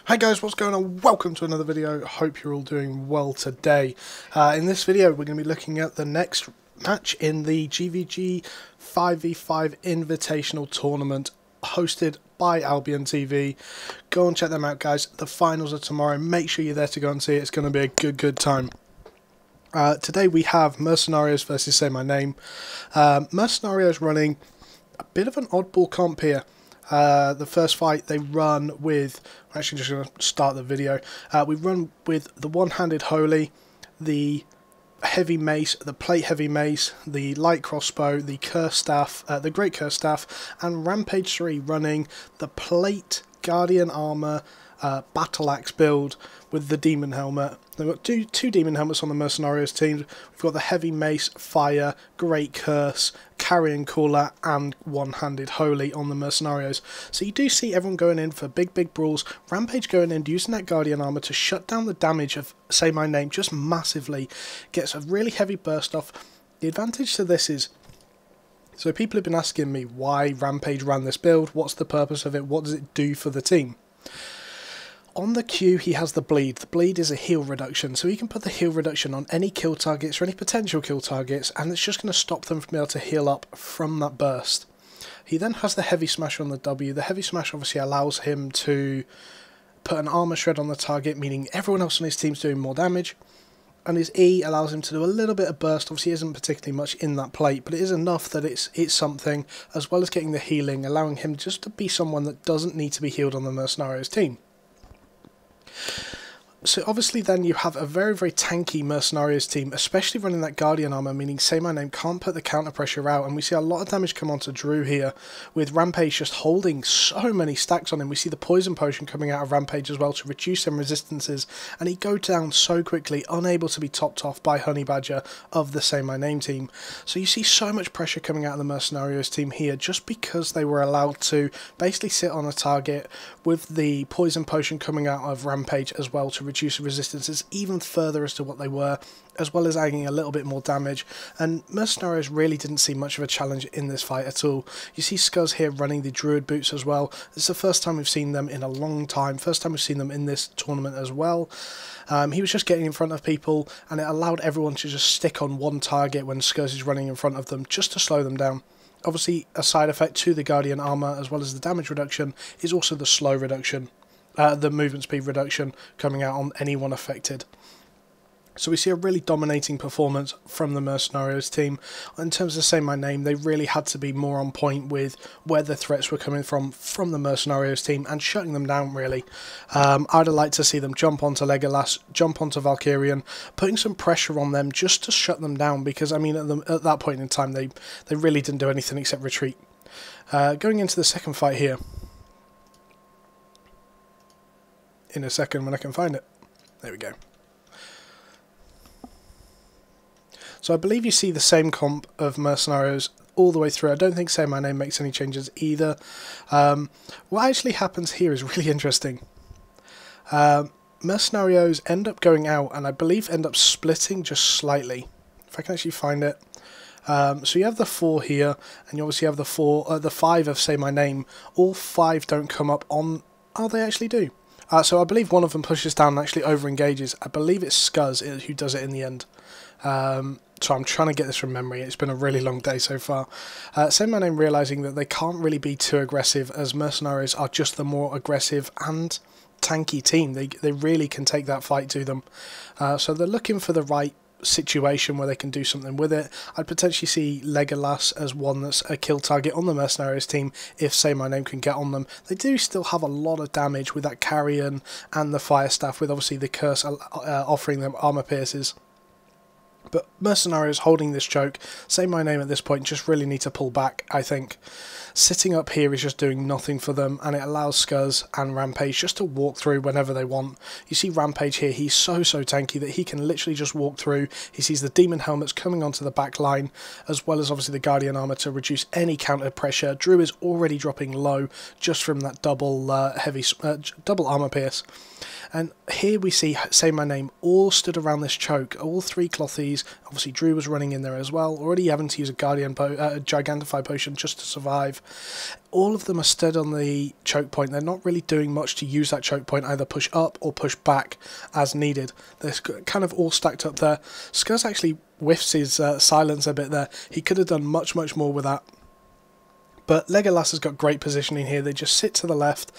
Hi guys, what's going on? Welcome to another video. Hope you're all doing well today. In this video we're going to be looking at the next match in the GVG 5v5 Invitational Tournament hosted by Albion TV. Go and check them out, guys. The finals are tomorrow. Make sure you're there to go and see it. It's going to be a good time. Today we have Mercenarios versus Say My Name. Mercenarios running a bit of an oddball comp here. The first fight they run with, I'm actually just going to start the video, we run with the one-handed holy, the heavy mace, the plate heavy mace, the light crossbow, the curse staff, the great curse staff, and Rampage 3 running the plate guardian armor battle axe build with the demon helmet. They've got two demon helmets on the Mercenarios team. We've got the heavy mace, fire, great curse, carrion cooler, and one-handed holy on the Mercenarios. So you do see everyone going in for big brawls. Rampage going in, using that guardian armor to shut down the damage of Say My Name just massively. Gets a really heavy burst off. The advantage to this is, so people have been asking me why Rampage ran this build, what's the purpose of it, what does it do for the team? On the Q, he has the bleed. The bleed is a heal reduction, so he can put the heal reduction on any kill targets or any potential kill targets, and it's just going to stop them from being able to heal up from that burst. He then has the heavy smash on the W. The heavy smash obviously allows him to put an armor shred on the target, meaning everyone else on his team's doing more damage. And his E allows him to do a little bit of burst. Obviously, isn't particularly much in that plate, but it is enough that it's something, as well as getting the healing, allowing him just to be someone that doesn't need to be healed on the Mercenarios team. So obviously then you have a very tanky Mercenarios team, especially running that Guardian armor, meaning Say My Name can't put the counter pressure out, and we see a lot of damage come onto Drew here, with Rampage just holding so many stacks on him. We see the poison potion coming out of Rampage as well to reduce some resistances, and he goes down so quickly, unable to be topped off by Honey Badger of the Say My Name team. So you see so much pressure coming out of the Mercenarios team here, just because they were allowed to basically sit on a target with the poison potion coming out of Rampage as well to reduce resistances even further as to what they were, as well as adding a little bit more damage. And Mercenarios really didn't see much of a challenge in this fight at all. You see Scuzz here running the Druid boots as well. It's the first time we've seen them in a long time, first time we've seen them in this tournament as well. He was just getting in front of people, and it allowed everyone to just stick on one target when Scuzz is running in front of them, just to slow them down. Obviously, a side effect to the Guardian armor, as well as the damage reduction, is also the slow reduction. The movement speed reduction coming out on anyone affected. So we see a really dominating performance from the Mercenarios team. In terms of Say My Name, they really had to be more on point with where the threats were coming from the Mercenarios team and shutting them down, really. I'd have liked to see them jump onto Legolas, jump onto Valkyrian, putting some pressure on them just to shut them down, because, I mean, at that point in time, they really didn't do anything except retreat. Going into the second fight here, in a second when I can find it. There we go. So I believe you see the same comp of Mercenarios all the way through. I don't think Say My Name makes any changes either. What actually happens here is really interesting. Mercenarios end up going out, and I believe end up splitting just slightly. If I can actually find it. So you have the 4 here, and you obviously have the 5 of Say My Name. All 5 don't come up on... Oh, they actually do. So I believe one of them pushes down and actually over-engages. I believe it's Scuzz who does it in the end. So I'm trying to get this from memory. It's been a really long day so far. Say My Name realising that they can't really be too aggressive, as Mercenarios are just the more aggressive and tanky team. They really can take that fight to them. So they're looking for the right situation where they can do something with it. I'd potentially see Legolas as one that's a kill target on the Mercenarios team if Say My Name can get on them. They do still have a lot of damage with that Carrion and the Fire Staff, with obviously the curse offering them armor pierces. But Mercenarios holding this choke. Say My Name at this point just really need to pull back, I think. Sitting up here is just doing nothing for them, and it allows Scuzz and Rampage just to walk through whenever they want. You see Rampage here, he's so tanky that he can literally just walk through. He sees the Demon Helmets coming onto the back line, as well as obviously the Guardian Armor to reduce any counter pressure. Drew is already dropping low just from that double armor pierce. And here we see Say My Name all stood around this choke, all three clothies. Obviously Drew was running in there as well, already having to use a Gigantify potion just to survive. All of them are stood on the choke point. They're not really doing much to use that choke point, either push up or push back as needed. They're kind of all stacked up there. Scuzz actually whiffs his silence a bit there. He could have done much more with that. But Legolas has got great positioning here. They just sit to the left.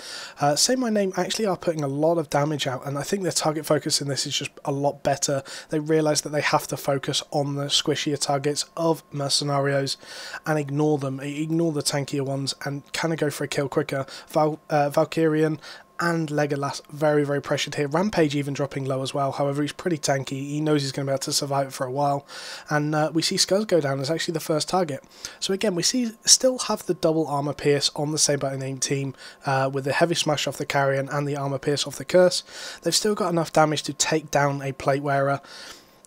Say My Name actually are putting a lot of damage out, and I think their target focus in this is just a lot better. They realise that they have to focus on the squishier targets of Mercenarios and ignore them, ignore the tankier ones, and kind of go for a kill quicker. Valkyrian and Legolas very pressured here. Rampage even dropping low as well. However, he's pretty tanky. He knows he's going to be able to survive it for a while. And we see Scuzz go down as actually the first target. So again, we still have the double armor pierce on the Say My Name team with the heavy smash off the Carrion and the armor pierce off the Curse. They've still got enough damage to take down a plate wearer.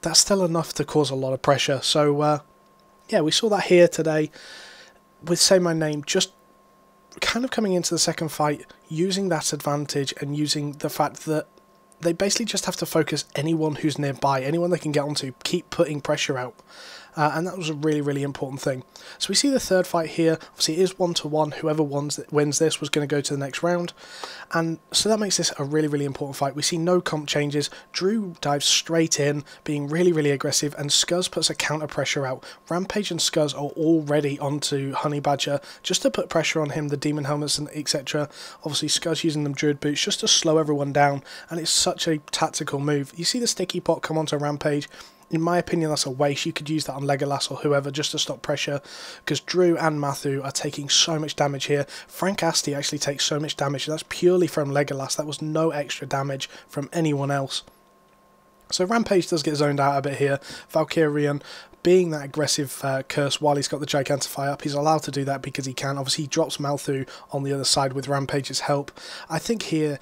That's still enough to cause a lot of pressure. So yeah, we saw that here today with Say My Name just kind of coming into the second fight, using that advantage and using the fact that they basically just have to focus anyone who's nearby, anyone they can get onto, keep putting pressure out. And that was a really important thing. So we see the third fight here. Obviously it is 1-1. Whoever wins this was going to go to the next round. And so that makes this a really important fight. We see no comp changes. Drew dives straight in, being really aggressive, and Scuzz puts a counter pressure out. Rampage and Scuzz are already onto Honey Badger just to put pressure on him, the Demon Helmets and etc. Obviously Scuzz using them Druid Boots just to slow everyone down, and it's such a tactical move. You see the Sticky Pot come onto Rampage. In my opinion, that's a waste. You could use that on Legolas or whoever just to stop pressure, because Drew and Matthew are taking so much damage here. Frank Asti actually takes so much damage, and that's purely from Legolas. That was no extra damage from anyone else. So Rampage does get zoned out a bit here. Valkyrian, being that aggressive Curse while he's got the Gigantify up, he's allowed to do that because he can. Obviously, he drops Malthu on the other side with Rampage's help. I think here,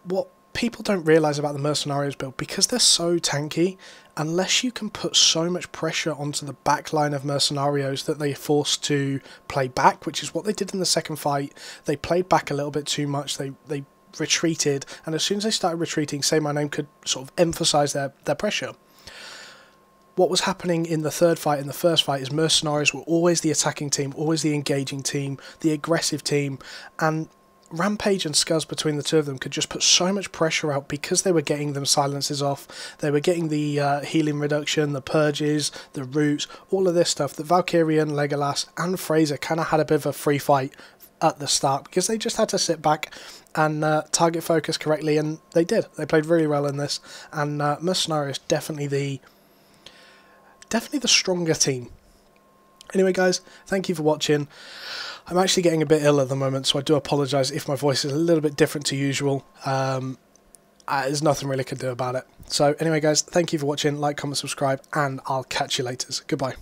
what people don't realise about the Mercenarios build, because they're so tanky, unless you can put so much pressure onto the back line of Mercenarios that they're forced to play back, which is what they did in the second fight. They played back a little bit too much. They retreated, and as soon as they started retreating, Say My Name could sort of emphasise their pressure. What was happening in the third fight and the first fight is Mercenarios were always the attacking team, always the engaging team, the aggressive team, and Rampage and Scuzz, between the two of them, could just put so much pressure out because they were getting them silences off, they were getting the healing reduction, the purges, the roots, all of this stuff that Valkyrian, Legolas and Fraser kind of had a bit of a free fight at the start because they just had to sit back and target focus correctly, and they did. They played really well in this, and Mercenarios definitely the stronger team. Anyway guys, thank you for watching. I'm actually getting a bit ill at the moment, so I do apologise if my voice is a little bit different to usual. There's nothing really I could do about it. So anyway guys, thank you for watching. Like, comment, subscribe, and I'll catch you later. Goodbye.